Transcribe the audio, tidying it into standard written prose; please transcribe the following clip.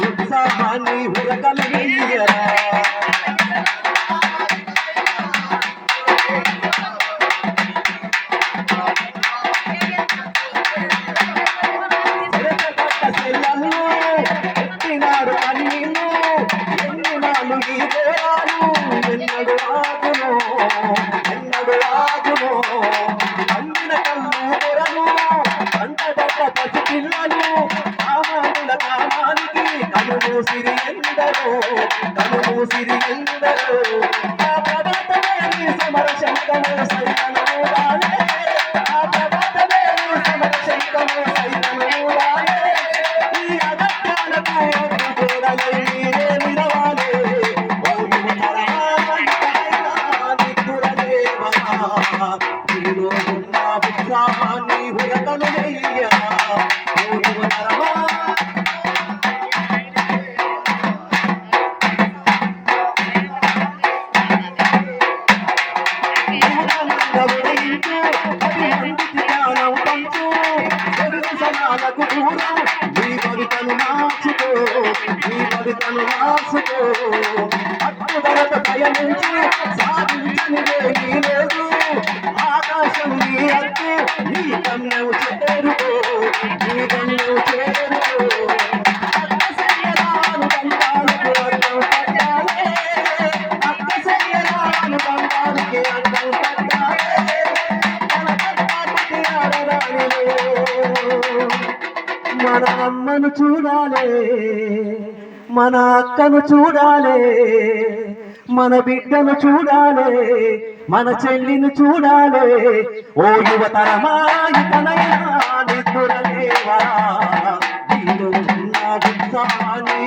ఉత్సాహాన్ని ఉరకలియరా ఎత్తినాడు అన్నీను ఎన్ని నాలు ఈ దేవాలు ఎన్నడు ఆగును అందిన కళ్ళు పొరను అంటబడ్డ పసిపిల్లలు కామానుల కామానికి కనుమూసిరి ఎందరో ఆ ప్రభాతమే సమర శంఖము సైతను వాలే ఆ ప్రభాతమే సమర శంఖము సైతను వాలే ఈ అగత్యాలకు గోడలై మీరే నిలవాలే ఓ యువతరమైనా నిద్దురలేవా నీలో ఉన్న ఉత్సాహాన్ని హురకలు వెయ్యరా ఓ యువతరమా నీ భవితను మార్చుకో అద్భుతత పయనించి సాధించని లేదు ఆకాశం నీ అద్దు నీ కన్ను చేరుకో అక్కసయ్యరాను బంధానికి అడ్డం పట్టాలే అక్కసయ్యరాను బంధానికి అడ్డం పట్టాలే మన అమ్మను చూడాలే మన అక్కను చూడాలే మన బిడ్డను చూడాలే మన చెల్లిని చూడాలే ఓ యువతరమా ఇకనైనా నిద్దురలేవా నీలో ఉన్న ఉత్సాహాన్ని